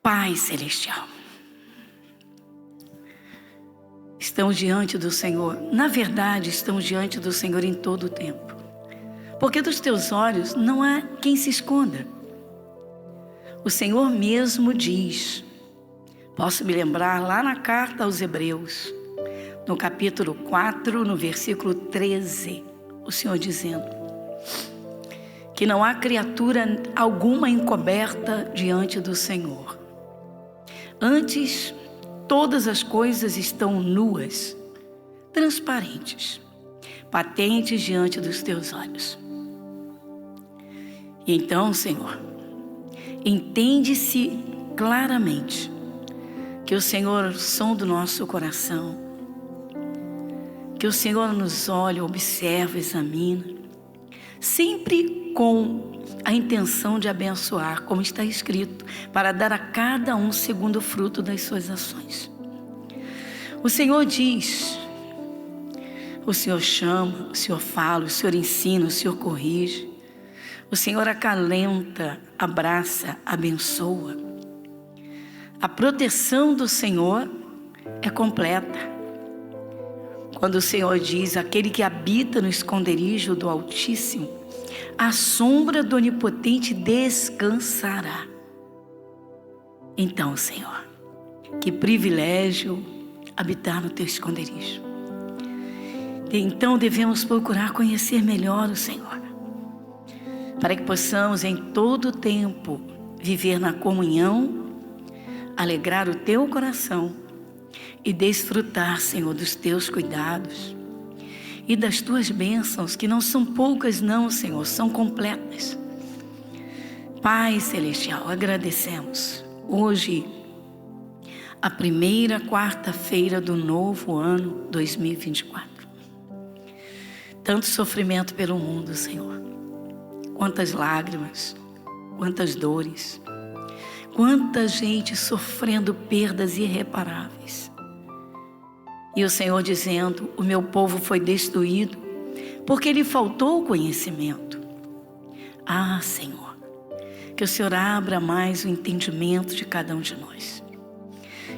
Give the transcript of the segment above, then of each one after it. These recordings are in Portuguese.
Pai Celestial, estamos diante do Senhor. Na verdade, estamos diante do Senhor em todo o tempo. Porque dos teus olhos não há quem se esconda. O Senhor mesmo diz, posso me lembrar lá na carta aos Hebreus, no capítulo 4, no versículo 13, o Senhor dizendo que não há criatura alguma encoberta diante do Senhor. Antes, todas as coisas estão nuas, transparentes, patentes diante dos teus olhos. E então, Senhor, entende-se claramente que o Senhor sonda o nosso coração, que o Senhor nos olha, observa, examina, sempre com a intenção de abençoar, como está escrito, para dar a cada um segundo o fruto das suas ações. O Senhor diz, o Senhor chama, o Senhor fala, o Senhor ensina, o Senhor corrige, o Senhor acalenta, abraça, abençoa. A proteção do Senhor é completa. Quando o Senhor diz, aquele que habita no esconderijo do Altíssimo, à sombra do Onipotente descansará. Então, Senhor, que privilégio habitar no teu esconderijo. Então devemos procurar conhecer melhor o Senhor, para que possamos em todo o tempo viver na comunhão, alegrar o teu coração e desfrutar, Senhor, dos teus cuidados e das tuas bênçãos, que não são poucas não, Senhor, são completas. Pai Celestial, agradecemos. Hoje, a primeira quarta-feira do novo ano 2024. Tanto sofrimento pelo mundo, Senhor. Quantas lágrimas, quantas dores, quanta gente sofrendo perdas irreparáveis. E o Senhor dizendo, o meu povo foi destruído porque lhe faltou o conhecimento. Ah, Senhor, que o Senhor abra mais o entendimento de cada um de nós.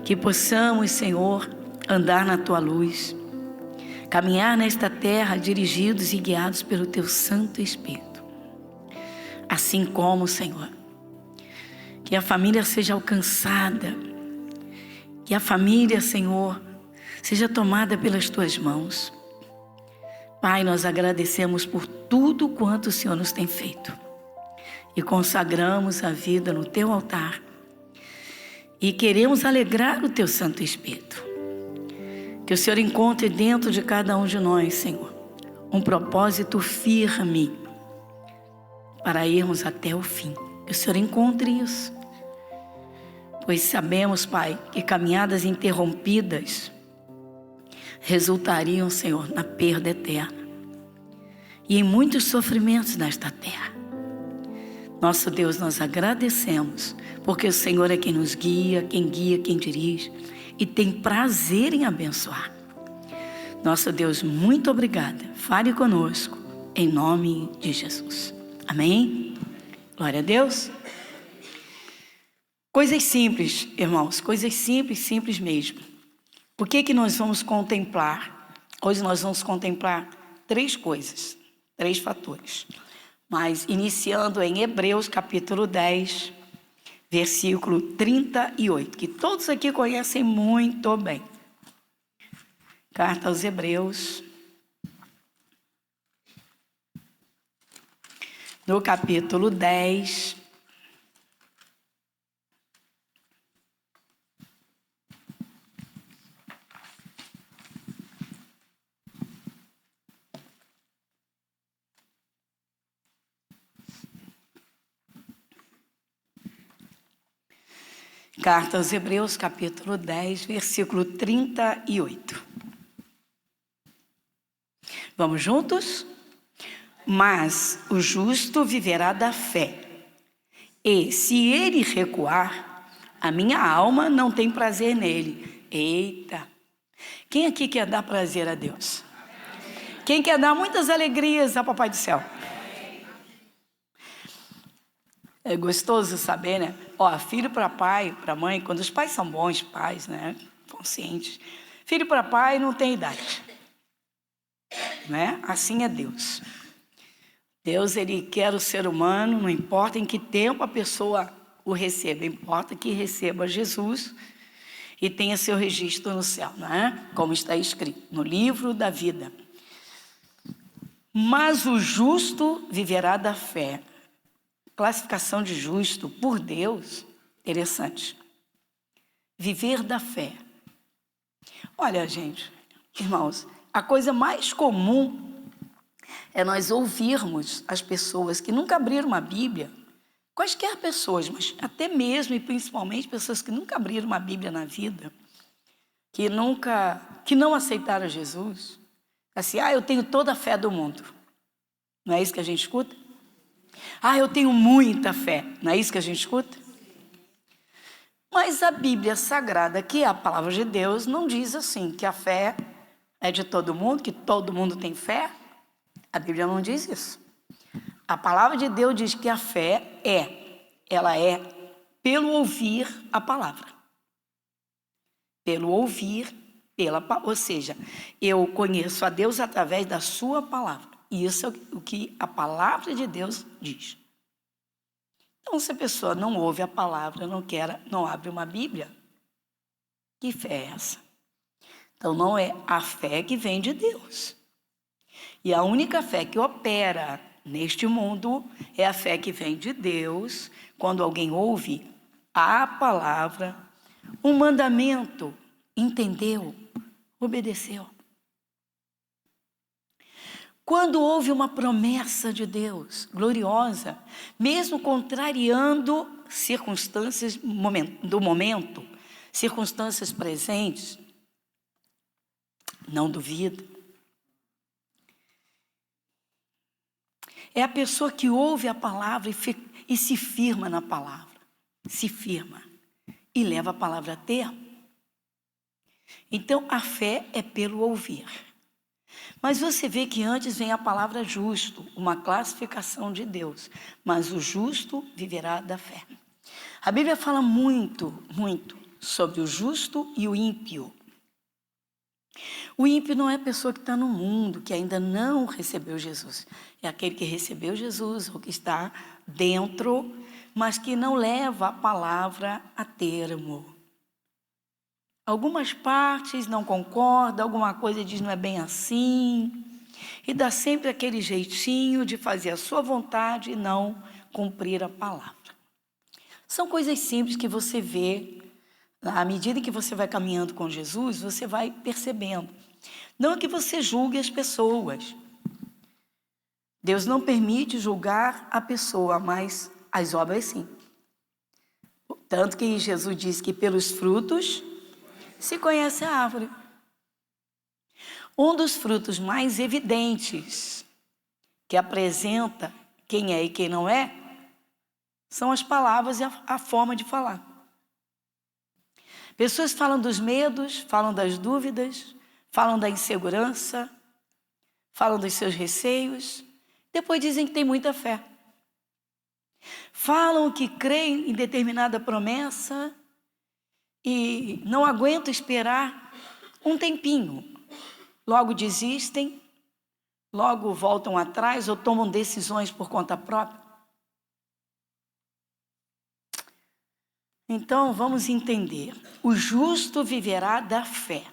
Que possamos, Senhor, andar na Tua luz, caminhar nesta terra dirigidos e guiados pelo Teu Santo Espírito. Assim como, Senhor, que a família seja alcançada, que a família, Senhor, seja tomada pelas Tuas mãos. Pai, nós agradecemos por tudo quanto o Senhor nos tem feito e consagramos a vida no Teu altar e queremos alegrar o Teu Santo Espírito. Que o Senhor encontre dentro de cada um de nós, Senhor, um propósito firme para irmos até o fim. Que o Senhor encontre isso, pois sabemos, Pai, que caminhadas interrompidas resultariam, Senhor, na perda eterna e em muitos sofrimentos nesta terra. Nosso Deus, nós agradecemos, porque o Senhor é quem nos guia, quem dirige e tem prazer em abençoar. Nosso Deus, muito obrigada. Fale conosco, em nome de Jesus. Amém? Glória a Deus. Coisas simples, irmãos, coisas simples, simples mesmo. O que nós vamos contemplar? Hoje nós vamos contemplar 3 coisas, 3 fatores. Mas iniciando em Hebreus capítulo 10, versículo 38, que todos aqui conhecem muito bem. Carta aos Hebreus, no capítulo 10, Carta aos Hebreus, capítulo 10, versículo 38. Vamos juntos? Mas o justo viverá da fé, e se ele recuar, a minha alma não tem prazer nele. Eita! Quem aqui quer dar prazer a Deus? Quem quer dar muitas alegrias ao Papai do Céu? É gostoso saber, né? Ó, filho para pai, para mãe, quando os pais são bons pais, né? Conscientes. Filho para pai não tem idade, né? Assim é Deus. Deus, ele quer o ser humano, não importa em que tempo a pessoa o receba, importa que receba Jesus e tenha seu registro no céu, não é? Como está escrito no livro da vida. Mas o justo viverá da fé. Classificação de justo por Deus, interessante. Viver da fé. Olha, gente, irmãos, a coisa mais comum é nós ouvirmos as pessoas que nunca abriram uma Bíblia, quaisquer pessoas, mas até mesmo e principalmente pessoas que nunca abriram uma Bíblia na vida, que não aceitaram Jesus, assim, eu tenho toda a fé do mundo. Não é isso que a gente escuta? Eu tenho muita fé. Não é isso que a gente escuta? Mas a Bíblia Sagrada, que é a palavra de Deus, não diz assim, que a fé é de todo mundo, que todo mundo tem fé. A Bíblia não diz isso. A palavra de Deus diz que a fé ela é pelo ouvir a palavra. Pelo ouvir, ou seja, eu conheço a Deus através da sua palavra. E isso é o que a palavra de Deus diz. Então, se a pessoa não ouve a palavra, não abre uma Bíblia, que fé é essa? Então, não é a fé que vem de Deus. E a única fé que opera neste mundo é a fé que vem de Deus, quando alguém ouve a palavra, um mandamento, entendeu, obedeceu. Quando houve uma promessa de Deus gloriosa, mesmo contrariando circunstâncias do momento, circunstâncias presentes, não duvida. É a pessoa que ouve a palavra e se firma na palavra, se firma e leva a palavra a termo. Então, a fé é pelo ouvir. Mas você vê que antes vem a palavra justo, uma classificação de Deus. Mas o justo viverá da fé. A Bíblia fala muito, muito sobre o justo e o ímpio. O ímpio não é a pessoa que está no mundo, que ainda não recebeu Jesus. É aquele que recebeu Jesus, ou que está dentro, mas que não leva a palavra a termo. Algumas partes não concordam, alguma coisa diz não é bem assim, e dá sempre aquele jeitinho de fazer a sua vontade e não cumprir a palavra. São coisas simples que você vê, à medida que você vai caminhando com Jesus, você vai percebendo. Não é que você julgue as pessoas. Deus não permite julgar a pessoa, mas as obras sim. Tanto que Jesus diz que pelos frutos se conhece a árvore. Um dos frutos mais evidentes que apresenta quem é e quem não é, são as palavras e a forma de falar. Pessoas falam dos medos, falam das dúvidas, falam da insegurança, falam dos seus receios, depois dizem que tem muita fé. Falam que creem em determinada promessa e não aguentam esperar um tempinho. Logo desistem, logo voltam atrás ou tomam decisões por conta própria. Então, vamos entender. O justo viverá da fé.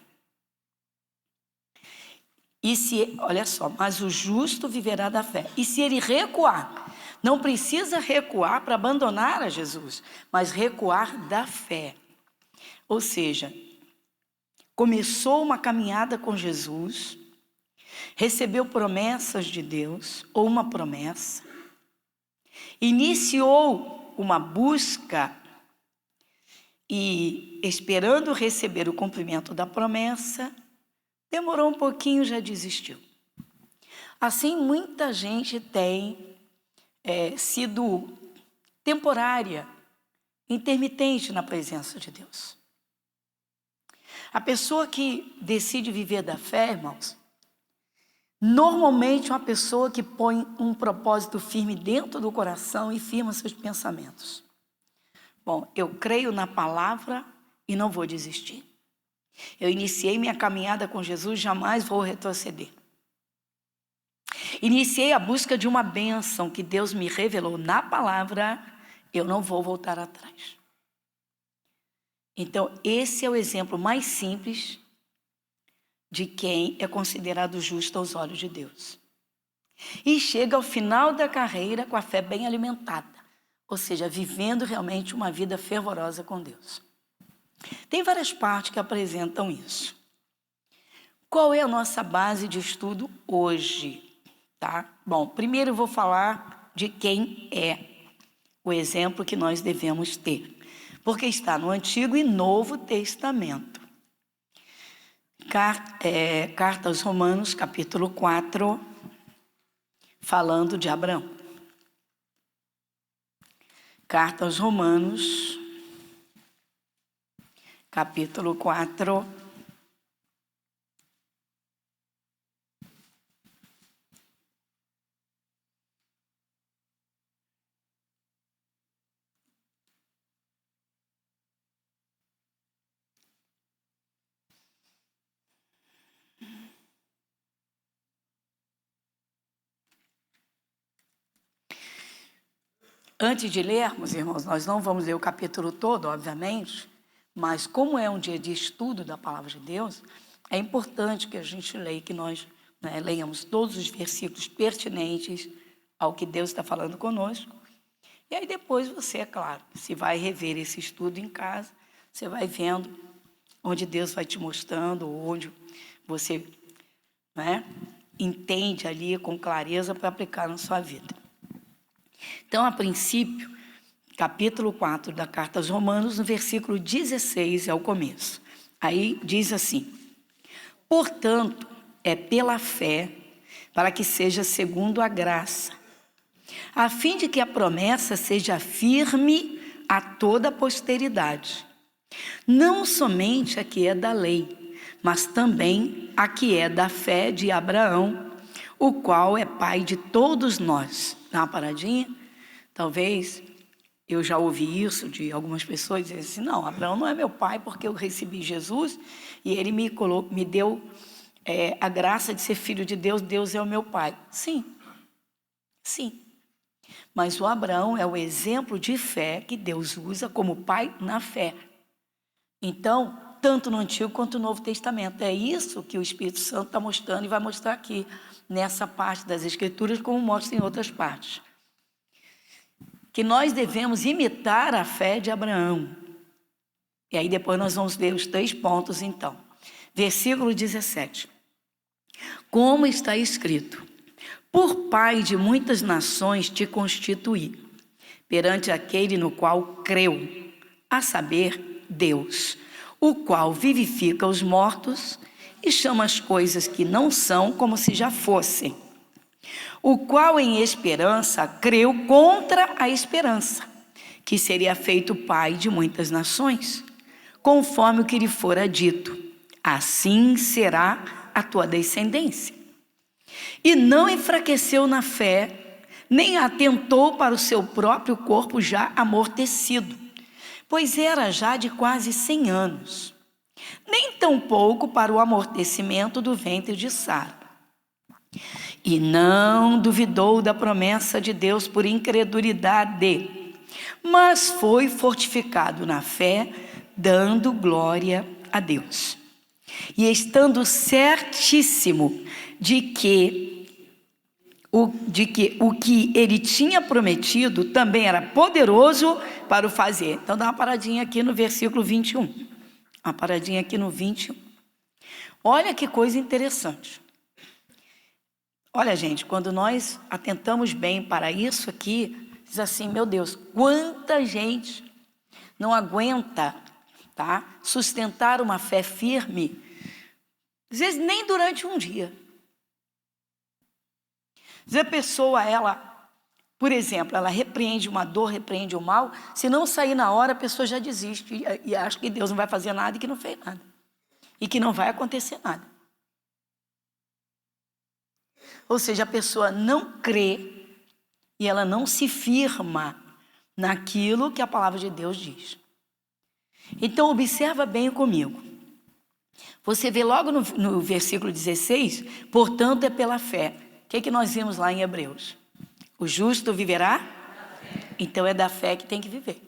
Olha só, mas o justo viverá da fé. E se ele recuar, não precisa recuar para abandonar a Jesus, mas recuar da fé. Ou seja, começou uma caminhada com Jesus, recebeu promessas de Deus, ou uma promessa, iniciou uma busca e esperando receber o cumprimento da promessa, demorou um pouquinho e já desistiu. Assim, muita gente tem sido temporária, intermitente na presença de Deus. A pessoa que decide viver da fé, irmãos, Normalmente, uma pessoa que põe um propósito firme dentro do coração e firma seus pensamentos. Bom, eu creio na palavra e não vou desistir. Eu iniciei minha caminhada com Jesus, jamais vou retroceder. Iniciei a busca de uma bênção que Deus me revelou na palavra, eu não vou voltar atrás. Então, esse é o exemplo mais simples de quem é considerado justo aos olhos de Deus. E chega ao final da carreira com a fé bem alimentada, ou seja, vivendo realmente uma vida fervorosa com Deus. Tem várias partes que apresentam isso. Qual é a nossa base de estudo hoje? Tá? Bom, primeiro eu vou falar de quem é o exemplo que nós devemos ter, porque está no Antigo e Novo Testamento. Carta aos Romanos, capítulo 4, falando de Abraão. Carta aos Romanos, capítulo 4. Antes de lermos, irmãos, nós não vamos ler o capítulo todo, obviamente, mas como é um dia de estudo da palavra de Deus, é importante que a gente leia, que nós leiamos todos os versículos pertinentes ao que Deus está falando conosco. E aí depois você, é claro, se vai rever esse estudo em casa, você vai vendo onde Deus vai te mostrando, onde você entende ali com clareza para aplicar na sua vida. Então, a princípio, capítulo 4 da Carta aos Romanos, no versículo 16 é o começo. Aí diz assim: portanto, é pela fé, para que seja segundo a graça, a fim de que a promessa seja firme a toda a posteridade, não somente a que é da lei, mas também a que é da fé de Abraão, o qual é pai de todos nós. Dá uma paradinha? Talvez eu já ouvi isso de algumas pessoas, dizendo assim: não, Abraão não é meu pai porque eu recebi Jesus e ele me deu a graça de ser filho de Deus, Deus é o meu pai. Sim, sim. Mas o Abraão é o exemplo de fé que Deus usa como pai na fé. Então, tanto no Antigo quanto no Novo Testamento. É isso que o Espírito Santo está mostrando e vai mostrar aqui, nessa parte das Escrituras, como mostra em outras partes. Que nós devemos imitar a fé de Abraão. E aí depois nós vamos ver os 3 pontos, então. Versículo 17. Como está escrito: por pai de muitas nações te constituí, perante aquele no qual creu, a saber, Deus, o qual vivifica os mortos e chama as coisas que não são como se já fossem, o qual em esperança creu contra a esperança, que seria feito pai de muitas nações, conforme o que lhe fora dito: assim será a tua descendência. E não enfraqueceu na fé, nem atentou para o seu próprio corpo já amortecido, pois era já de quase 100 anos, nem tampouco para o amortecimento do ventre de Sara. E não duvidou da promessa de Deus por incredulidade, mas foi fortificado na fé, dando glória a Deus. E estando certíssimo de que o que ele tinha prometido também era poderoso para o fazer. Então dá uma paradinha aqui no versículo 21. Uma paradinha aqui no 21. Olha que coisa interessante. Olha, gente, quando nós atentamos bem para isso aqui, diz assim: meu Deus, quanta gente não aguenta, sustentar uma fé firme, às vezes nem durante um dia. Às vezes a pessoa, ela, por exemplo, ela repreende uma dor, repreende o mal, se não sair na hora, a pessoa já desiste e acha que Deus não vai fazer nada e que não fez nada. E que não vai acontecer nada. Ou seja, a pessoa não crê e ela não se firma naquilo que a palavra de Deus diz. Então, observa bem comigo. Você vê logo no versículo 16, portanto é pela fé. O que nós vimos lá em Hebreus? O justo viverá? Então é da fé que tem que viver.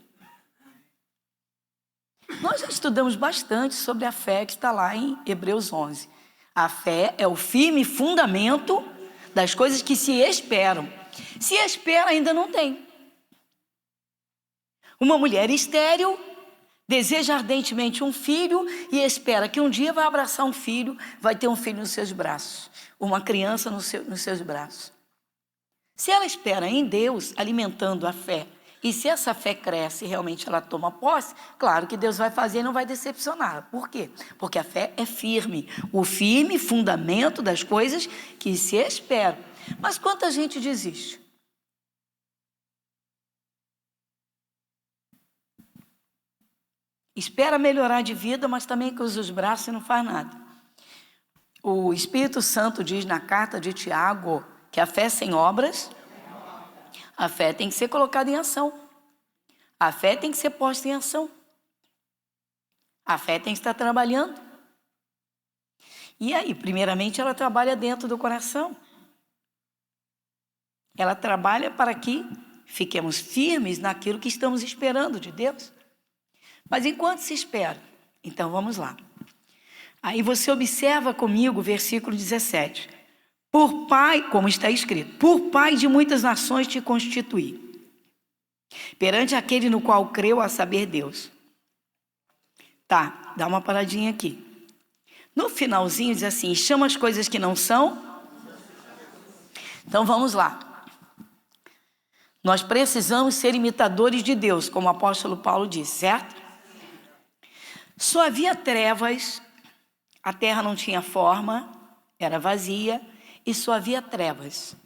Nós já estudamos bastante sobre a fé que está lá em Hebreus 11. A fé é o firme fundamento das coisas que se esperam. Se espera, ainda não tem. Uma mulher estéril deseja ardentemente um filho e espera que um dia vai abraçar um filho, vai ter um filho nos seus braços, uma criança nos seus braços. Se ela espera em Deus, alimentando a fé, e se essa fé cresce e realmente ela toma posse, claro que Deus vai fazer e não vai decepcionar. Por quê? Porque a fé é firme, o firme fundamento das coisas que se esperam. Mas quanta gente desiste? Espera melhorar de vida, mas também cruza os braços e não faz nada. O Espírito Santo diz na carta de Tiago que a fé sem obras, a fé tem que ser colocada em ação. A fé tem que ser posta em ação. A fé tem que estar trabalhando. E aí, primeiramente, ela trabalha dentro do coração. Ela trabalha para que fiquemos firmes naquilo que estamos esperando de Deus. Mas enquanto se espera, então vamos lá. Aí você observa comigo o versículo 17. Por pai, como está escrito, por pai de muitas nações te constituí, perante aquele no qual creu, a saber, Deus. Tá, dá uma paradinha aqui. No finalzinho diz assim, chama as coisas que não são. Então vamos lá. Nós precisamos ser imitadores de Deus, como o apóstolo Paulo disse, certo? Só havia trevas, a terra não tinha forma, era vazia, e só havia trevas.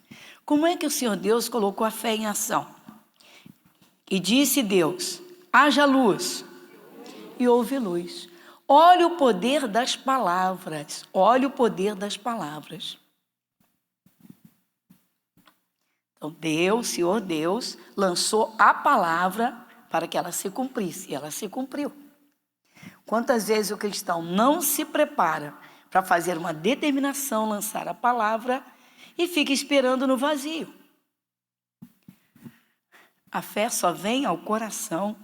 Como é que o Senhor Deus colocou a fé em ação? E disse Deus, haja luz, e houve luz. Olha o poder das palavras, olha o poder das palavras. Então Deus, Senhor Deus, lançou a palavra para que ela se cumprisse, e ela se cumpriu. Quantas vezes o cristão não se prepara para fazer uma determinação, lançar a palavra e fica esperando no vazio? A fé só vem ao coração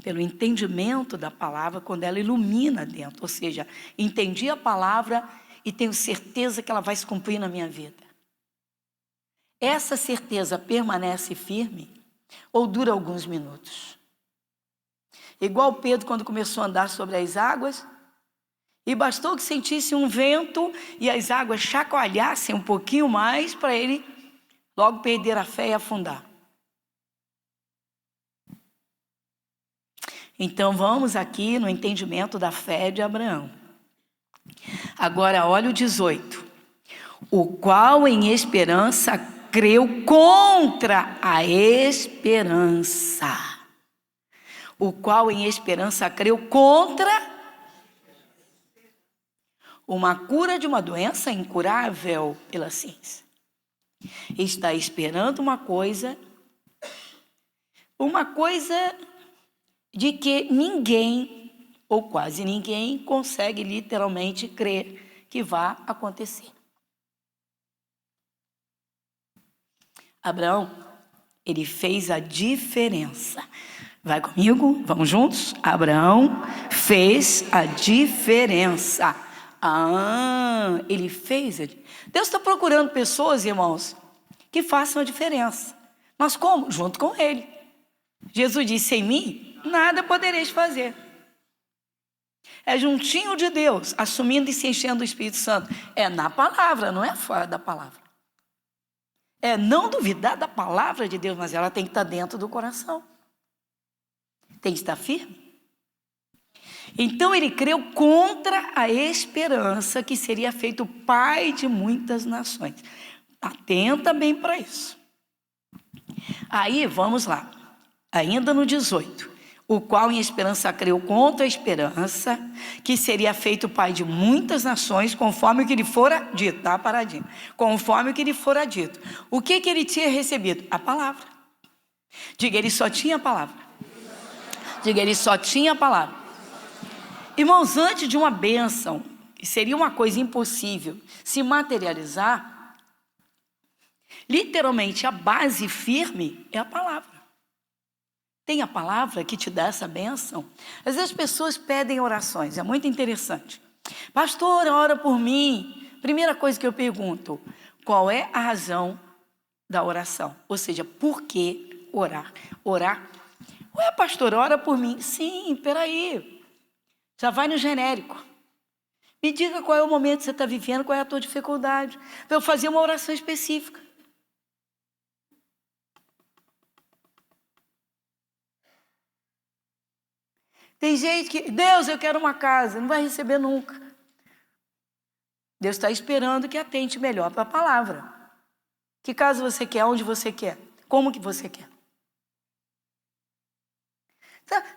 pelo entendimento da palavra quando ela ilumina dentro. Ou seja, entendi a palavra e tenho certeza que ela vai se cumprir na minha vida. Essa certeza permanece firme ou dura alguns minutos? Igual Pedro quando começou a andar sobre as águas, e bastou que sentisse um vento e as águas chacoalhassem um pouquinho mais para ele logo perder a fé e afundar. Então vamos aqui no entendimento da fé de Abraão. Agora olha o 18. O qual em esperança creu contra a esperança. O qual em esperança creu contra uma cura de uma doença incurável pela ciência. Está esperando uma coisa de que ninguém, ou quase ninguém, consegue literalmente crer que vá acontecer. Abraão, ele fez a diferença. Vai comigo? Vamos juntos? Abraão fez a diferença. Ele fez. Deus está procurando pessoas, irmãos, que façam a diferença. Mas como? Junto com Ele. Jesus disse, sem mim, nada podereis fazer. É juntinho de Deus, assumindo e se enchendo do Espírito Santo. É na palavra, não é fora da palavra. É não duvidar da palavra de Deus, mas ela tem que estar dentro do coração. Tem que estar firme. Então ele creu contra a esperança que seria feito pai de muitas nações. Atenta bem para isso. Aí, vamos lá. Ainda no 18. o qual em esperança creu contra a esperança, que seria feito pai de muitas nações, conforme o que lhe fora dito. Tá paradinho. Conforme o que lhe fora dito. O que ele tinha recebido? A palavra. Diga, ele só tinha a palavra. Diga, ele só tinha a palavra. Irmãos, antes de uma bênção, que seria uma coisa impossível, se materializar, literalmente a base firme é a palavra. Tem a palavra que te dá essa bênção. Às vezes as pessoas pedem orações, é muito interessante. Pastor, ora por mim. Primeira coisa que eu pergunto, qual é a razão da oração? Ou seja, por que orar? Orar. Ué, pastor, ora por mim. Sim, peraí. Já vai no genérico. Me diga qual é o momento que você está vivendo, qual é a tua dificuldade. Para eu fazer uma oração específica. Tem gente que, Deus, eu quero uma casa, não vai receber nunca. Deus está esperando que atente melhor para a palavra. Que casa você quer, onde você quer, como que você quer.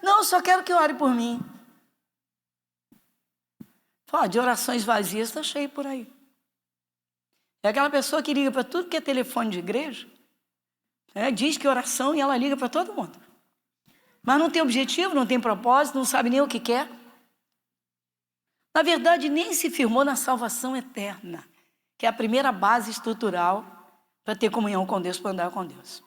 Não, só quero que ore por mim. Fala, de orações vazias está cheio por aí. É aquela pessoa que liga para tudo que é telefone de igreja, diz que é oração e ela liga para todo mundo. Mas não tem objetivo, não tem propósito, não sabe nem o que quer. Na verdade, nem se firmou na salvação eterna, que é a primeira base estrutural para ter comunhão com Deus, para andar com Deus.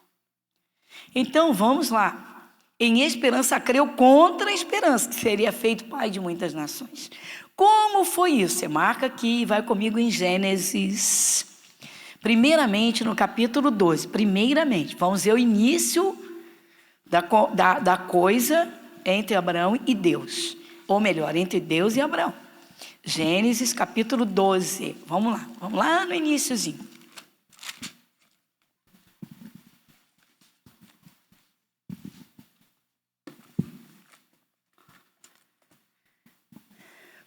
Então, vamos lá. Em esperança creu contra a esperança, que seria feito pai de muitas nações. Como foi isso? Você marca aqui e vai comigo em Gênesis. Primeiramente, no capítulo 12. Primeiramente, vamos ver o início da coisa entre Abraão e Deus. Ou melhor, entre Deus e Abraão. Gênesis capítulo 12. Vamos lá no iniciozinho.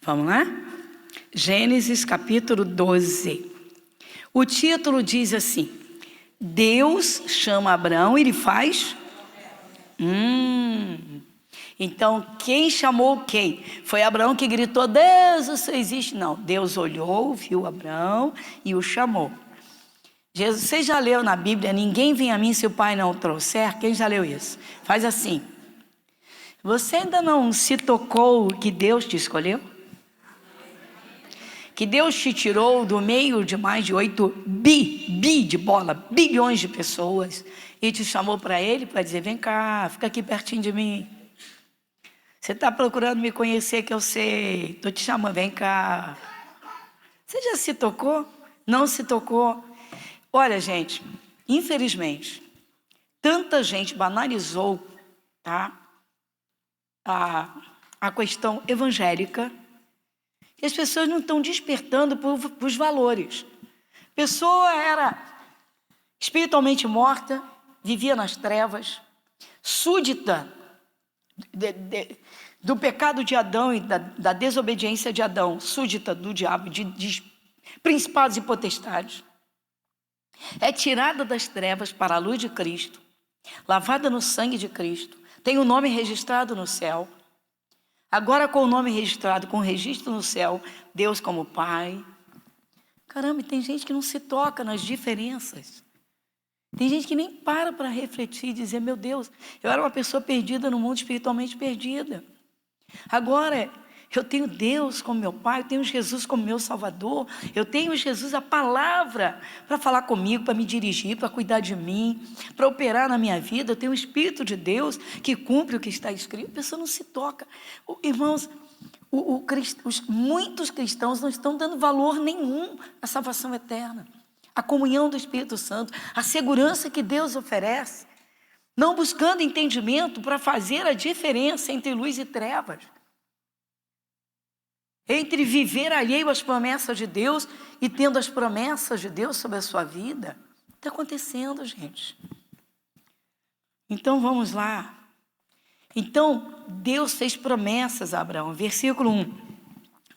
Vamos lá? Gênesis capítulo 12. O título diz assim: Deus chama Abraão e ele faz... Então, quem chamou quem? Foi Abraão que gritou, Deus, você existe? Não, Deus olhou, viu Abraão e o chamou. Jesus, você já leu na Bíblia, ninguém vem a mim se o Pai não o trouxer? Quem já leu isso? Faz assim. Você ainda não se tocou que Deus te escolheu? Que Deus te tirou do meio de mais de 8 bilhões de pessoas e te chamou para Ele para dizer, vem cá, fica aqui pertinho de mim. Você está procurando me conhecer que eu sei, estou te chamando, vem cá. Você já se tocou? Não se tocou? Olha, gente, infelizmente, tanta gente banalizou, tá, a questão evangélica, que as pessoas não estão despertando para os valores. A pessoa era espiritualmente morta, vivia nas trevas, súdita do pecado de Adão e da desobediência de Adão, súdita do diabo, de principados e potestades. É tirada das trevas para a luz de Cristo, lavada no sangue de Cristo, tem o nome registrado no céu. Agora com o nome registrado, com o registro no céu, Deus como Pai. Caramba, tem gente que não se toca nas diferenças. Tem gente que nem para refletir e dizer, meu Deus, eu era uma pessoa perdida no mundo, espiritualmente perdida. Agora, eu tenho Deus como meu Pai, eu tenho Jesus como meu Salvador, eu tenho Jesus, a palavra, para falar comigo, para me dirigir, para cuidar de mim, para operar na minha vida. Eu tenho o Espírito de Deus que cumpre o que está escrito. A pessoa não se toca. Irmãos, muitos cristãos não estão dando valor nenhum à salvação eterna, à comunhão do Espírito Santo, à segurança que Deus oferece, não buscando entendimento para fazer a diferença entre luz e trevas, entre viver alheio às promessas de Deus e tendo as promessas de Deus sobre a sua vida. Está acontecendo, gente. Então vamos lá. Então Deus fez promessas a Abraão. Versículo 1.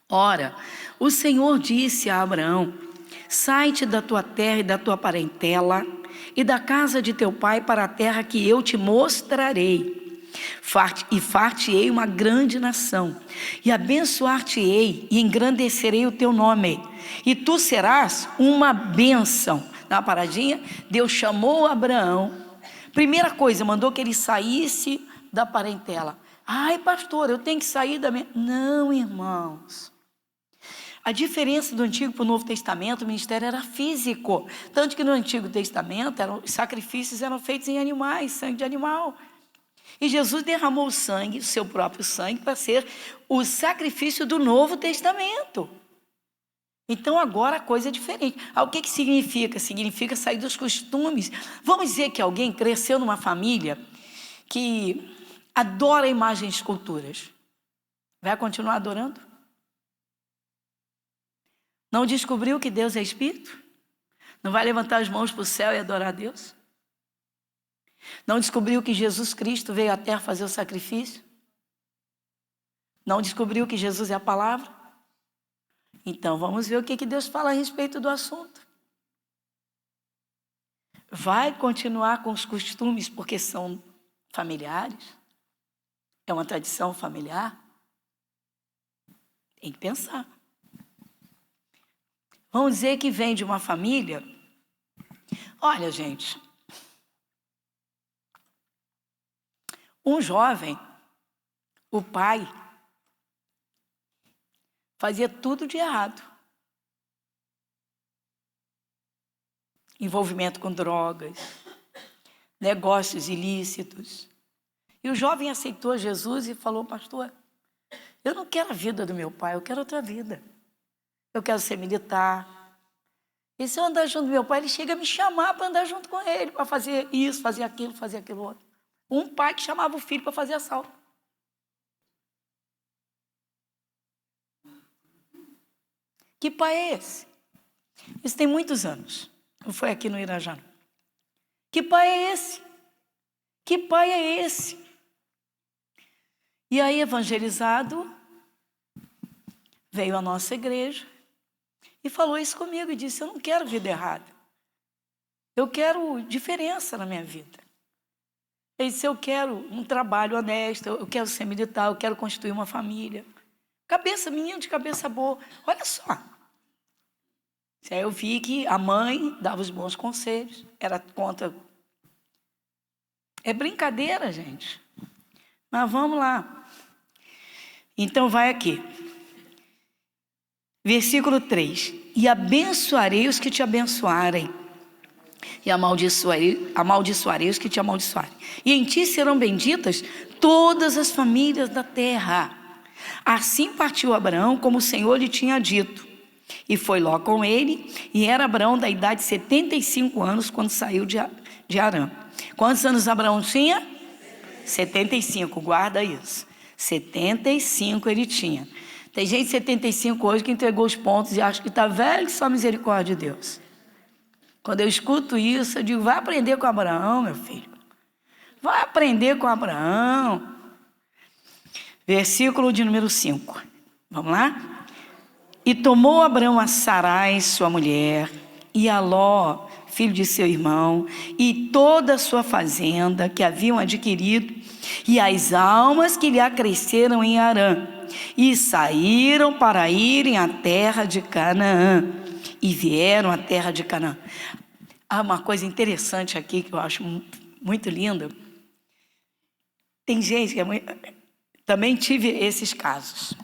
Ora, o Senhor disse a Abraão, sai-te da tua terra e da tua parentela e da casa de teu pai para a terra que eu te mostrarei. e far-te-ei uma grande nação, e abençoar-te-ei e engrandecerei o teu nome, e tu serás uma bênção. Dá uma paradinha. Deus chamou Abraão. Primeira coisa, mandou que ele saísse da parentela. Ai, pastor, eu tenho que sair da minha... Não, irmãos. A diferença do Antigo para o Novo Testamento, o ministério era físico. Tanto que no Antigo Testamento, os sacrifícios eram feitos em animais, sangue de animal. E Jesus derramou o sangue, o seu próprio sangue, para ser o sacrifício do Novo Testamento. Então agora a coisa é diferente. O que significa? Significa sair dos costumes. Vamos dizer que alguém cresceu numa família que adora imagens e esculturas. Vai continuar adorando? Não descobriu que Deus é Espírito? Não vai levantar as mãos para o céu e adorar a Deus? Não descobriu que Jesus Cristo veio à terra fazer o sacrifício? Não descobriu que Jesus é a palavra? Então vamos ver o que Deus fala a respeito do assunto. Vai continuar com os costumes porque são familiares? É uma tradição familiar? Tem que pensar. Vamos dizer que vem de uma família. Olha, gente, um jovem, o pai, fazia tudo de errado. Envolvimento com drogas, negócios ilícitos. E o jovem aceitou Jesus e falou: pastor, eu não quero a vida do meu pai, eu quero outra vida. Eu quero ser militar. E se eu andar junto do meu pai, ele chega a me chamar para andar junto com ele, para fazer isso, fazer aquilo outro. Um pai que chamava o filho para fazer assalto. Que pai é esse? Isso tem muitos anos. Não foi aqui no Irajá. Que pai é esse? Que pai é esse? E aí, evangelizado, veio à nossa igreja e falou isso comigo e disse: eu não quero vida errada. Eu quero diferença na minha vida. Ele disse: eu quero um trabalho honesto, eu quero ser militar, eu quero constituir uma família. Cabeça, menino de cabeça boa. Olha só. Aí eu vi que a mãe dava os bons conselhos, era contra. É brincadeira, gente. Mas vamos lá. Então vai aqui. Versículo 3. E abençoarei os que te abençoarem, e amaldiçoarei os que te amaldiçoarem. E em ti serão benditas todas as famílias da terra. Assim partiu Abraão, como o Senhor lhe tinha dito. E foi Ló com ele, e era Abraão da idade de 75 anos, quando saiu de Harã. Quantos anos Abraão tinha? 75, guarda isso. 75 ele tinha. Tem gente de 75 hoje que entregou os pontos e acha que está velho, que só misericórdia de Deus. Quando eu escuto isso, eu digo: vai aprender com Abraão, meu filho. Vai aprender com Abraão. Versículo de número 5. Vamos lá? E tomou Abraão a Sarai, sua mulher, e a Ló, filho de seu irmão, e toda a sua fazenda que haviam adquirido, e as almas que lhe acresceram em Harã, e saíram para irem à terra de Canaã, e vieram à terra de Canaã. Há uma coisa interessante aqui que eu acho muito linda. Tem gente que também tive esses casos.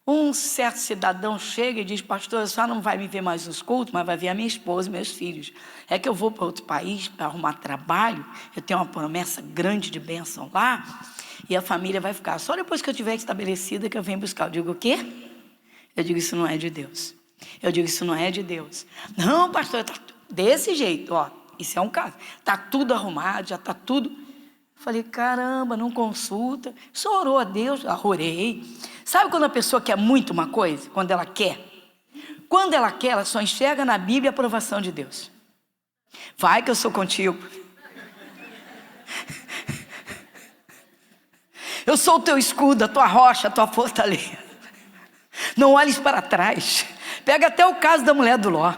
Um certo cidadão chega e diz: pastor, a senhora não vai me ver mais nos cultos, mas vai ver a minha esposa e meus filhos. É que eu vou para outro país para arrumar trabalho, eu tenho uma promessa grande de bênção lá, e a família vai ficar. Só depois que eu tiver estabelecida que eu venho buscar. Eu digo: o quê? Eu digo: isso não é de Deus. Eu digo: isso não é de Deus. Não, pastor, está desse jeito, ó. Isso é um caso. Está tudo arrumado, já está tudo. Falei: caramba, não consulta. Só orou a Deus? Orei. Sabe quando a pessoa quer muito uma coisa? Quando ela quer? Quando ela quer, ela só enxerga na Bíblia a aprovação de Deus. Vai que eu sou contigo. Eu sou o teu escudo, a tua rocha, a tua fortaleza. Não olhes para trás. Pega até o caso da mulher do Ló.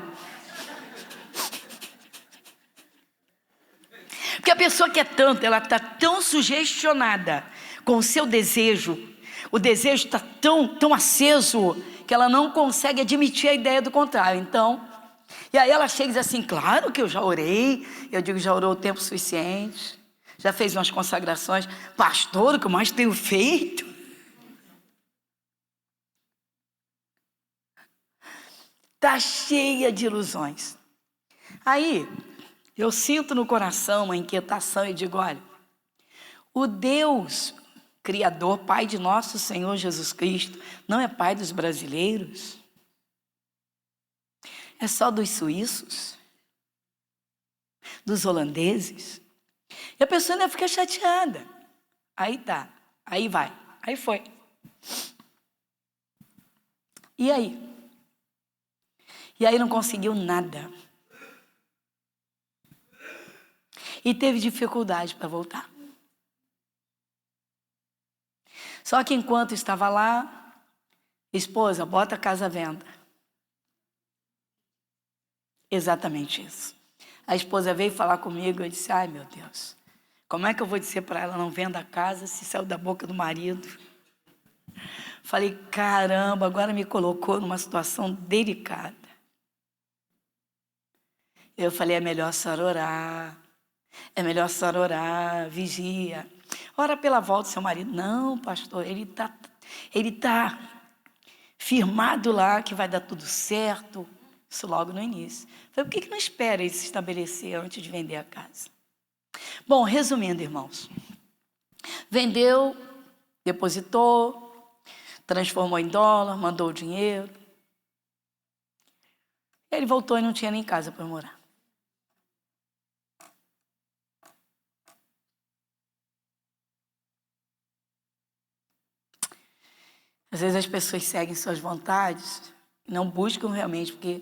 Porque a pessoa quer tanto, ela está tão sugestionada com o seu desejo, o desejo está tão aceso, que ela não consegue admitir a ideia do contrário. Então, e aí ela chega e diz assim, claro que eu já orei. Eu digo, já orou o tempo suficiente? Já fez umas consagrações? Pastor, o que eu mais tenho feito? Está cheia de ilusões. Aí, eu sinto no coração uma inquietação e digo, olha, o Deus Criador, Pai de nosso Senhor Jesus Cristo, não é Pai dos brasileiros? É só dos suíços? Dos holandeses? E a pessoa ainda fica chateada. Aí tá, aí vai, aí foi. E aí? E aí não conseguiu nada. E teve dificuldade para voltar. Só que enquanto estava lá, esposa, bota a casa à venda. Exatamente isso. A esposa veio falar comigo, eu disse, ai meu Deus, como é que eu vou dizer para ela não venda a casa se saiu da boca do marido? Falei, caramba, agora me colocou numa situação delicada. Eu falei, é melhor a senhora orar. É melhor a senhora orar, vigia. Ora pela volta do seu marido. Não, pastor, ele tá firmado lá que vai dar tudo certo. Isso logo no início. Falei, por que não espera ele se estabelecer antes de vender a casa? Bom, resumindo, irmãos. Vendeu, depositou, transformou em dólar, mandou o dinheiro. Ele voltou e não tinha nem casa para morar. Às vezes as pessoas seguem suas vontades, não buscam realmente, porque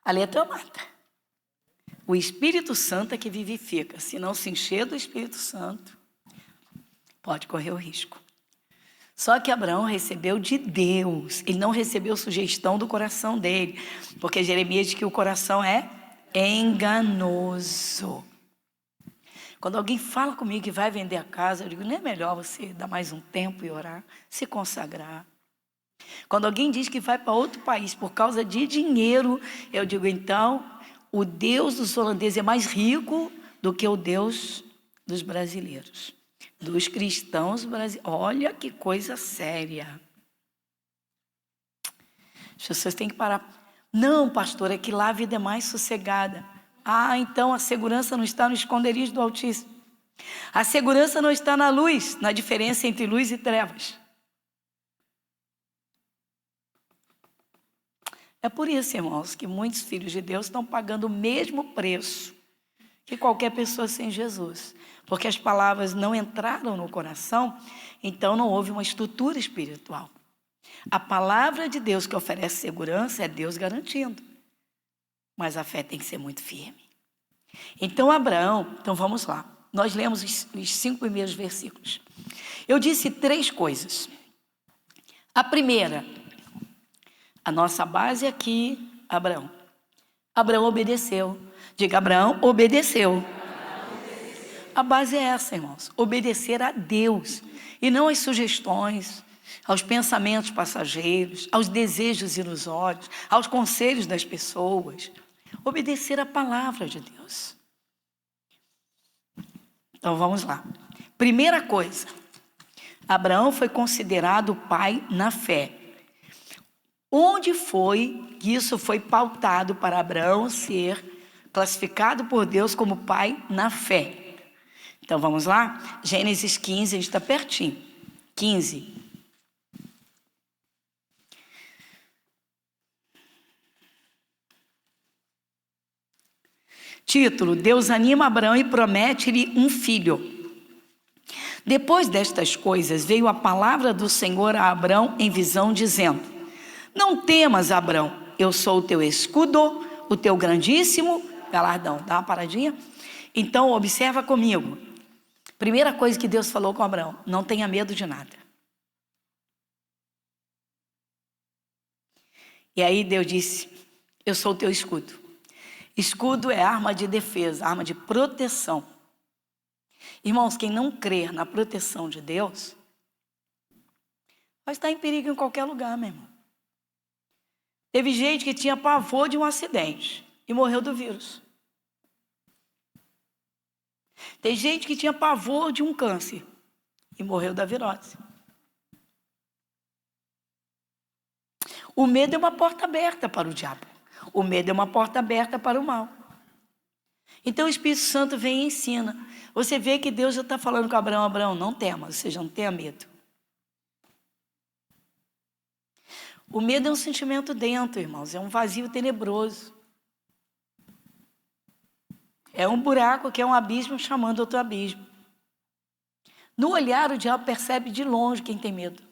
a letra mata. O Espírito Santo é que vivifica. Se não se encher do Espírito Santo, pode correr o risco. Só que Abraão recebeu de Deus. Ele não recebeu sugestão do coração dele. Porque Jeremias diz que o coração é enganoso. Quando alguém fala comigo que vai vender a casa, eu digo, não é melhor você dar mais um tempo e orar, se consagrar? Quando alguém diz que vai para outro país por causa de dinheiro, eu digo, então, o Deus dos holandeses é mais rico do que o Deus dos brasileiros, dos cristãos brasileiros. Olha que coisa séria. As pessoas têm que parar. Não, pastor, é que lá a vida é mais sossegada. Ah, então a segurança não está no esconderijo do Altíssimo. A segurança não está na luz, na diferença entre luz e trevas. É por isso, irmãos, que muitos filhos de Deus estão pagando o mesmo preço que qualquer pessoa sem Jesus. Porque as palavras não entraram no coração, então não houve uma estrutura espiritual. A palavra de Deus que oferece segurança é Deus garantindo. Mas a fé tem que ser muito firme. Então Abraão, então vamos lá. Nós lemos os 5 primeiros versículos. Eu disse 3 coisas. A primeira, a nossa base aqui, Abraão. Abraão obedeceu. Diga, Abraão obedeceu. A base é essa, irmãos. Obedecer a Deus. E não às sugestões, aos pensamentos passageiros, aos desejos ilusórios, aos conselhos das pessoas. Obedecer a palavra de Deus. Então vamos lá. Primeira coisa, Abraão foi considerado pai na fé. Onde foi que isso foi pautado para Abraão ser classificado por Deus como pai na fé? Então vamos lá? Gênesis 15, a gente está pertinho. 15. Título: Deus anima Abraão e promete-lhe um filho. Depois destas coisas, veio a palavra do Senhor a Abraão em visão, dizendo: Não temas, Abraão, eu sou o teu escudo, o teu grandíssimo galardão. Dá uma paradinha? Então, observa comigo. Primeira coisa que Deus falou com Abraão: não tenha medo de nada. E aí Deus disse: eu sou o teu escudo. Escudo é arma de defesa, arma de proteção. Irmãos, quem não crer na proteção de Deus, vai estar em perigo em qualquer lugar, meu irmão. Teve gente que tinha pavor de um acidente e morreu do vírus. Tem gente que tinha pavor de um câncer e morreu da virose. O medo é uma porta aberta para o diabo. O medo é uma porta aberta para o mal. Então o Espírito Santo vem e ensina. Você vê que Deus já está falando com Abraão: Abraão, não tema, ou seja, não tenha medo. O medo é um sentimento dentro, irmãos, é um vazio tenebroso. É um buraco que é um abismo chamando outro abismo. No olhar, o diabo percebe de longe quem tem medo.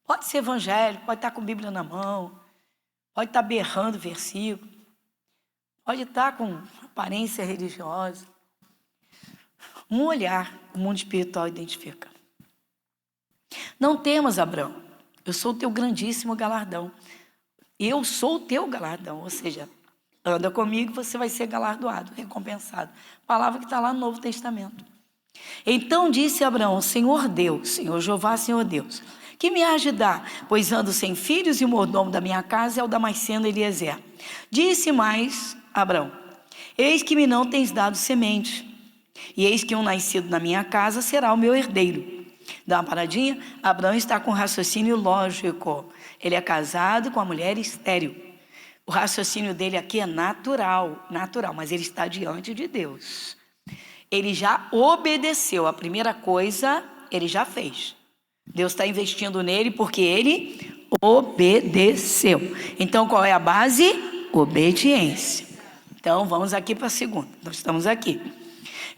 Pode ser evangélico, pode estar com a Bíblia na mão, pode estar berrando versículo, pode estar com aparência religiosa. Um olhar, o mundo espiritual identifica. Não temas, Abraão, eu sou o teu grandíssimo galardão. Eu sou o teu galardão, ou seja, anda comigo, você vai ser galardoado, recompensado. Palavra que está lá no Novo Testamento. Então disse Abraão: Senhor Deus, Senhor Jeová, Senhor Deus, que me há de dar, pois ando sem filhos e o mordomo da minha casa é o Damasceno Eliezer. Disse mais Abraão: eis que me não tens dado semente, e eis que um nascido na minha casa será o meu herdeiro. Dá uma paradinha. Abraão está com raciocínio lógico. Ele é casado com uma mulher estéril. O raciocínio dele aqui é natural, mas ele está diante de Deus. Ele já obedeceu. A primeira coisa ele já fez. Deus está investindo nele porque ele obedeceu. Então qual é a base? Obediência. Então vamos aqui para a segunda. Nós estamos aqui.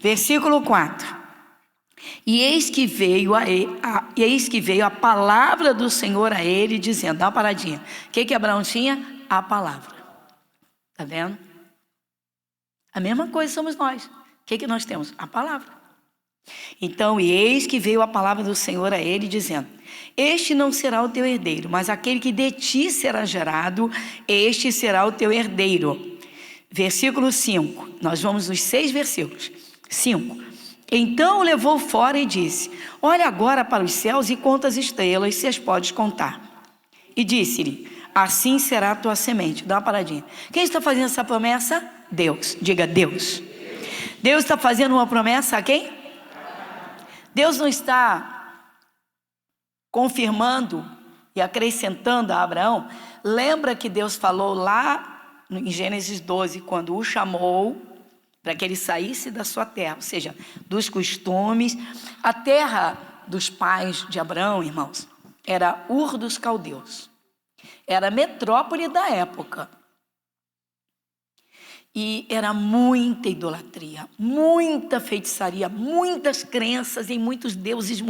Versículo 4. E eis que veio a palavra do Senhor a ele, dizendo: dá uma paradinha. O que Abraão tinha? A palavra. Está vendo? A mesma coisa somos nós. O que nós temos? A palavra. Então, e eis que veio a palavra do Senhor a ele, dizendo: este não será o teu herdeiro, mas aquele que de ti será gerado, este será o teu herdeiro. Versículo 5. Nós vamos nos 6 versículos. 5. Então o levou fora e disse: olha agora para os céus e conta as estrelas, se as podes contar. E disse-lhe: assim será a tua semente. Dá uma paradinha. Quem está fazendo essa promessa? Deus. Diga: Deus. Deus está fazendo uma promessa a quem? Deus não está confirmando e acrescentando a Abraão. Lembra que Deus falou lá em Gênesis 12, quando o chamou para que ele saísse da sua terra, ou seja, dos costumes. A terra dos pais de Abraão, irmãos, era Ur dos Caldeus. Era a metrópole da época. E era muita idolatria, muita feitiçaria, muitas crenças em muitos deuses,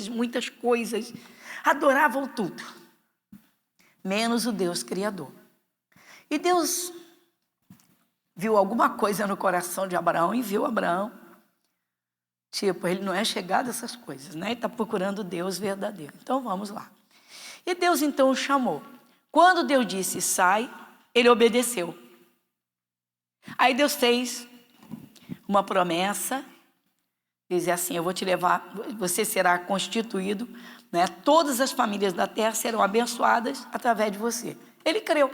muitas coisas. Adoravam tudo, menos o Deus Criador. E Deus viu alguma coisa no coração de Abraão e viu Abraão. Tipo, ele não é chegado a essas coisas, né? Ele está procurando Deus verdadeiro. Então vamos lá. E Deus então o chamou. Quando Deus disse sai, ele obedeceu. Aí Deus fez uma promessa, dizia assim: eu vou te levar, você será constituído, né? Todas as famílias da terra serão abençoadas através de você. Ele creu.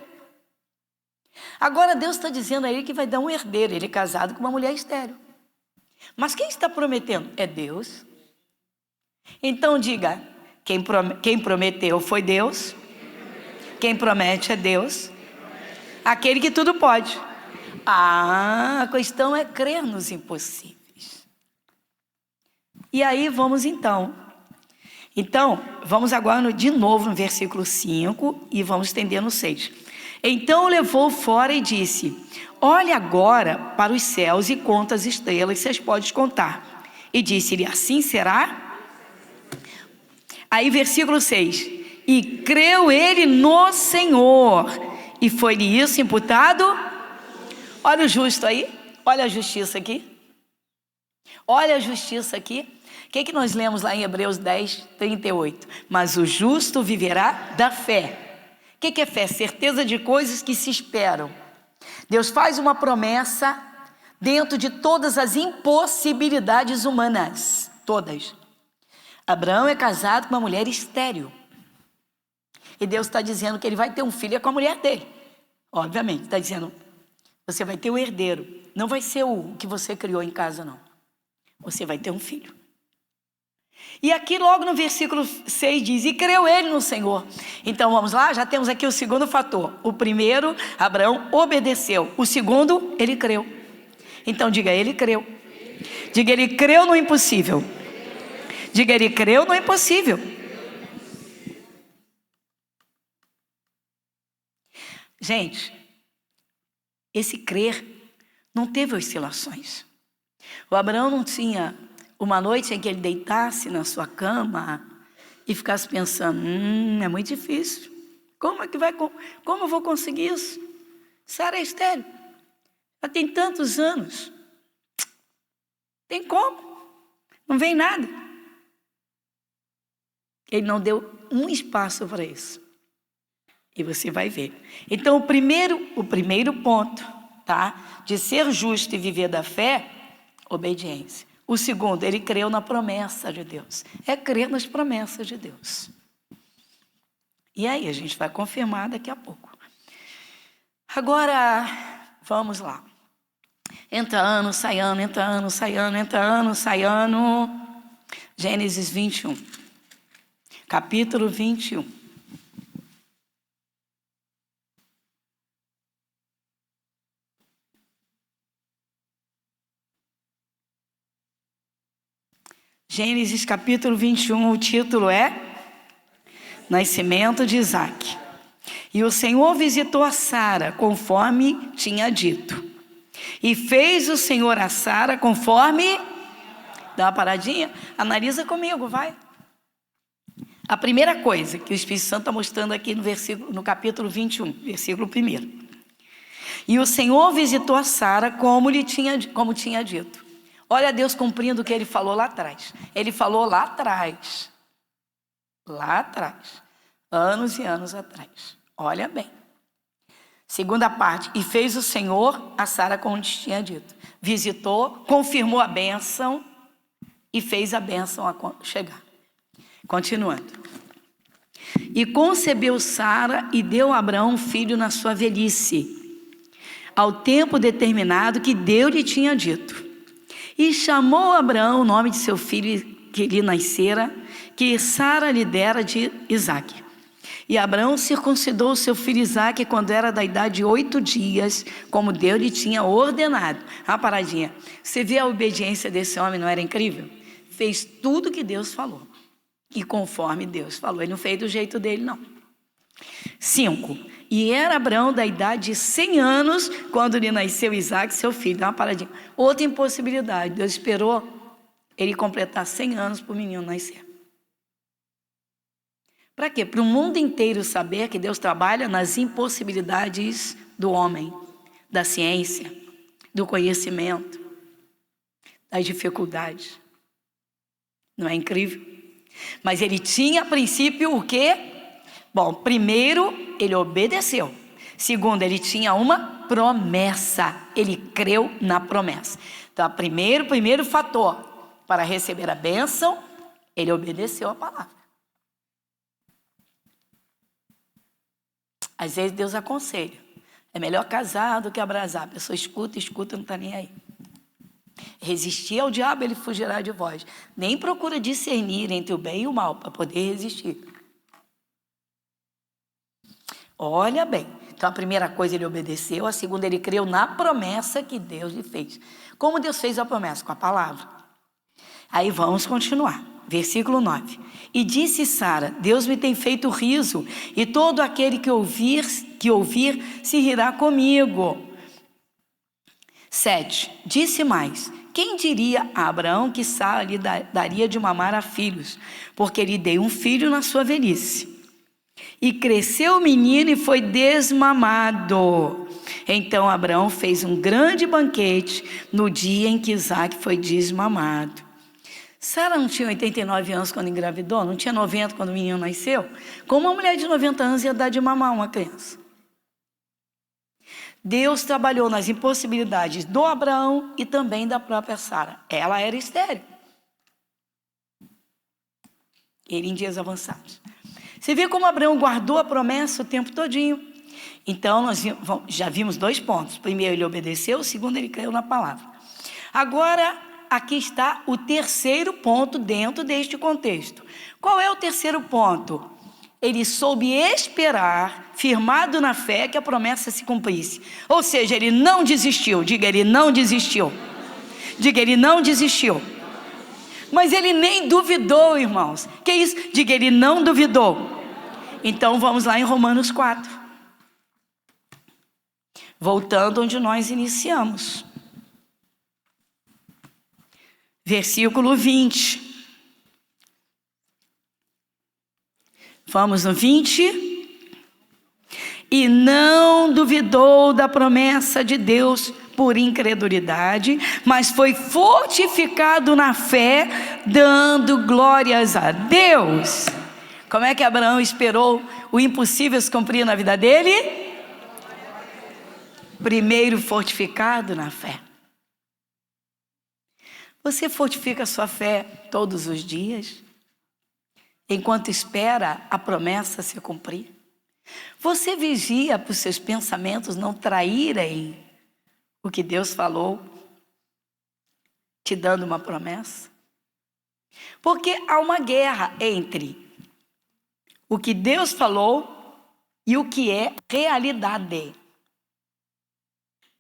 Agora Deus está dizendo a ele que vai dar um herdeiro. Ele é casado com uma mulher estéril. Mas quem está prometendo? É Deus. Então diga: quem prometeu foi Deus. Quem promete é Deus. Aquele que tudo pode. A questão é crer nos impossíveis. E aí vamos então. Então, vamos agora de novo no versículo 5 e vamos estender no 6. Então o levou fora e disse: olha agora para os céus e conta as estrelas, se as podes contar. E disse-lhe: assim será. Aí versículo 6. E creu ele no Senhor, e foi-lhe isso imputado. Olha o justo aí, olha a justiça aqui. Olha a justiça aqui. O que nós lemos lá em Hebreus 10, 38? Mas o justo viverá da fé. O que é fé? Certeza de coisas que se esperam. Deus faz uma promessa, dentro de todas as impossibilidades humanas, todas. Abraão é casado com uma mulher estéril. E Deus está dizendo que ele vai ter um filho com a mulher dele. Obviamente, está dizendo, você vai ter o herdeiro. Não vai ser o que você criou em casa, não. Você vai ter um filho. E aqui logo no versículo 6 diz, e creu ele no Senhor. Então vamos lá, já temos aqui o segundo fator. O primeiro, Abraão obedeceu. O segundo, ele creu. Então diga, ele creu. Diga, ele creu no impossível. Diga, ele creu no impossível. Gente, esse crer não teve oscilações. O Abraão não tinha uma noite em que ele deitasse na sua cama e ficasse pensando, é muito difícil. Como eu vou conseguir isso? Sara é estéril. Já tem tantos anos. Tem como? Não vem nada. Ele não deu um espaço para isso. E você vai ver. Então, o primeiro ponto, tá? De ser justo e viver da fé, obediência. O segundo, ele creu na promessa de Deus. É crer nas promessas de Deus. E aí, a gente vai confirmar daqui a pouco. Agora, vamos lá. Entra ano, sai ano, entra ano, sai ano, entra ano, sai ano. Gênesis 21. Capítulo 21. Gênesis capítulo 21, o título é Nascimento de Isaque. E o Senhor visitou a Sara, conforme tinha dito. E fez o Senhor a Sara conforme... Dá uma paradinha? Analisa comigo, vai. A primeira coisa que o Espírito Santo está mostrando aqui no capítulo 21, versículo 1. E o Senhor visitou a Sara como tinha dito. Olha Deus cumprindo o que Ele falou lá atrás. Ele falou lá atrás. Lá atrás. Anos e anos atrás. Olha bem. Segunda parte. E fez o Senhor a Sara como tinha dito. Visitou, confirmou a bênção e fez a bênção chegar. Continuando. E concebeu Sara e deu a Abraão um filho na sua velhice, ao tempo determinado que Deus lhe tinha dito. E chamou Abraão o nome de seu filho que lhe nascera, que Sara lhe dera de Isaque. E Abraão circuncidou o seu filho Isaque quando era da idade de 8 dias, como Deus lhe tinha ordenado. Uma paradinha. Você vê a obediência desse homem, não era incrível? Fez tudo que Deus falou. E conforme Deus falou. Ele não fez do jeito dele, não. 5. E era Abraão da idade de 100 anos, quando lhe nasceu Isaque, seu filho. Dá uma paradinha. Outra impossibilidade. Deus esperou ele completar 100 anos para o menino nascer. Para quê? Para o mundo inteiro saber que Deus trabalha nas impossibilidades do homem, da ciência, do conhecimento, das dificuldades. Não é incrível? Mas ele tinha a princípio o quê? Bom, primeiro, ele obedeceu. Segundo, ele tinha uma promessa. Ele creu na promessa. Então, primeiro fator para receber a bênção, ele obedeceu a palavra. Às vezes Deus aconselha. É melhor casar do que abrasar. A pessoa escuta, não está nem aí. Resistir ao diabo, ele fugirá de vós. Nem procura discernir entre o bem e o mal para poder resistir. Olha bem. Então a primeira coisa ele obedeceu, a segunda ele creu na promessa que Deus lhe fez. Como Deus fez a promessa? Com a palavra. Aí vamos continuar. Versículo 9. E disse Sara, Deus me tem feito riso, e todo aquele que ouvir se rirá comigo. 7. Disse mais, quem diria a Abraão que Sara lhe daria de mamar a filhos? Porque lhe dei um filho na sua velhice. E cresceu o menino e foi desmamado. Então Abraão fez um grande banquete no dia em que Isaque foi desmamado. Sara não tinha 89 anos quando engravidou? Não tinha 90 quando o menino nasceu? Como uma mulher de 90 anos ia dar de mamar uma criança? Deus trabalhou nas impossibilidades do Abraão e também da própria Sara. Ela era estéril. Ele em dias avançados. Você vê como Abraão guardou a promessa o tempo todinho. Então, nós já vimos 2 pontos. Primeiro, ele obedeceu. Segundo, ele creu na palavra. Agora, aqui está o terceiro ponto dentro deste contexto. Qual é o terceiro ponto? Ele soube esperar, firmado na fé, que a promessa se cumprisse. Ou seja, ele não desistiu. Diga, ele não desistiu. Diga, ele não desistiu. Mas ele nem duvidou, irmãos. Que isso? Diga, ele não duvidou. Então, vamos lá em Romanos 4. Voltando onde nós iniciamos. Versículo 20. Vamos no 20. E não duvidou da promessa de Deus por incredulidade, mas foi fortificado na fé, dando glórias a Deus. Como é que Abraão esperou o impossível se cumprir na vida dele? Primeiro, fortificado na fé. Você fortifica a sua fé todos os dias, enquanto espera a promessa se cumprir? Você vigia para os seus pensamentos não traírem o que Deus falou, te dando uma promessa? Porque há uma guerra entre o que Deus falou e o que é realidade.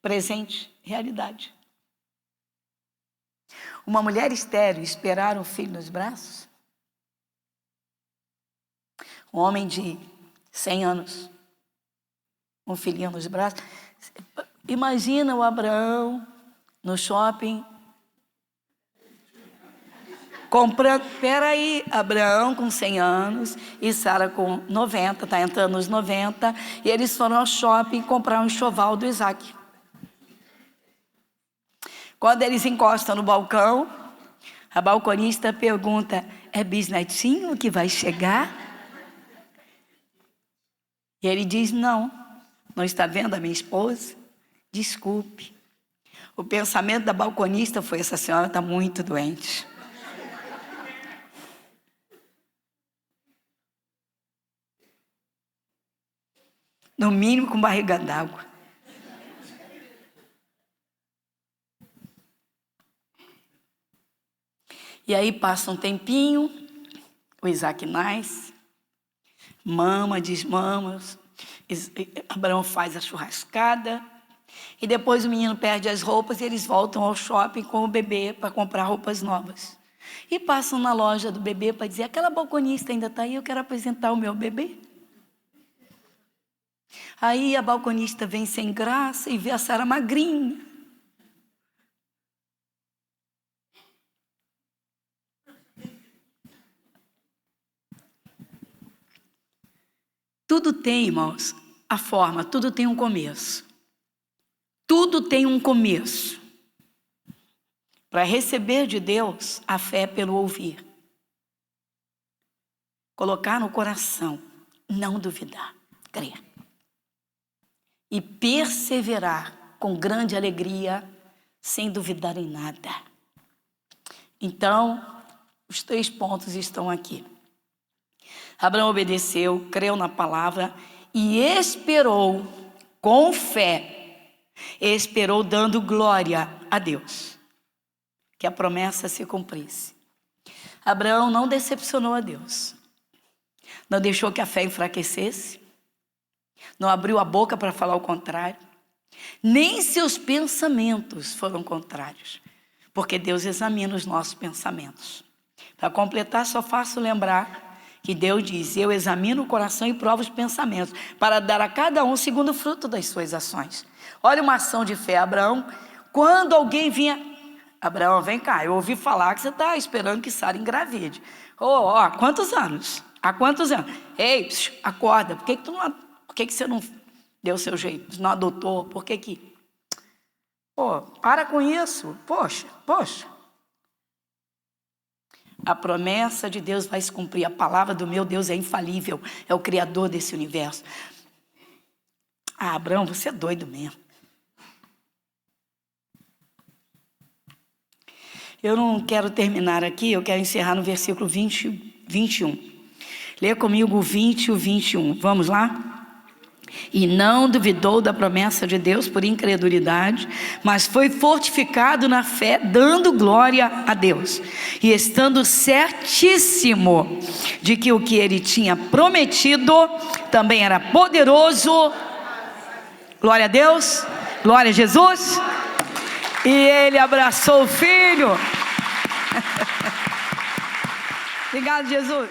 Presente, realidade. Uma mulher estéril esperar um filho nos braços? Um homem de 100 anos, um filhinho nos braços. Imagina o Abraão no shopping, comprando. Peraí, Abraão com 100 anos e Sara com 90, está entrando nos 90, e eles foram ao shopping comprar um enxoval do Isaac. Quando eles encostam no balcão, a balconista pergunta: é bisnetinho que vai chegar? E ele diz: não está vendo a minha esposa? Desculpe. O pensamento da balconista foi: essa senhora está muito doente. No mínimo com barriga d'água. E aí passa um tempinho, o Isaac nasce, mama, desmama, Abraão faz a churrascada, e depois o menino perde as roupas e eles voltam ao shopping com o bebê para comprar roupas novas. E passam na loja do bebê para dizer: aquela balconista ainda está aí, eu quero apresentar o meu bebê. Aí a balconista vem sem graça e vê a Sara magrinha. Tudo tem, irmãos, a forma, tudo tem um começo. Tudo tem um começo. Para receber de Deus, a fé é pelo ouvir. Colocar no coração, não duvidar, crer. E perseverar com grande alegria, sem duvidar em nada. Então, os 3 pontos estão aqui. Abraão obedeceu, creu na palavra e esperou com fé. Esperou dando glória a Deus, que a promessa se cumprisse. Abraão não decepcionou a Deus. Não deixou que a fé enfraquecesse. Não abriu a boca para falar o contrário. Nem seus pensamentos foram contrários. Porque Deus examina os nossos pensamentos. Para completar, só faço lembrar que Deus diz: eu examino o coração e provo os pensamentos, para dar a cada um segundo o fruto das suas ações. Olha uma ação de fé, Abraão. Quando alguém vinha: Abraão, vem cá, eu ouvi falar que você está esperando que Sara engravide. Há quantos anos? Há quantos anos? Ei, acorda, por que você não deu o seu jeito? Não adotou? Por que? Para com isso. Poxa. A promessa de Deus vai se cumprir. A palavra do meu Deus é infalível. É o Criador desse universo. Abraão, você é doido mesmo. Eu não quero terminar aqui, eu quero encerrar no versículo 21. Leia comigo o 20 e o 21. Vamos lá? E não duvidou da promessa de Deus por incredulidade, mas foi fortificado na fé, dando glória a Deus, e estando certíssimo de que o que ele tinha prometido também era poderoso. Glória a Deus, glória a Jesus. E ele abraçou o filho. Obrigado, Jesus.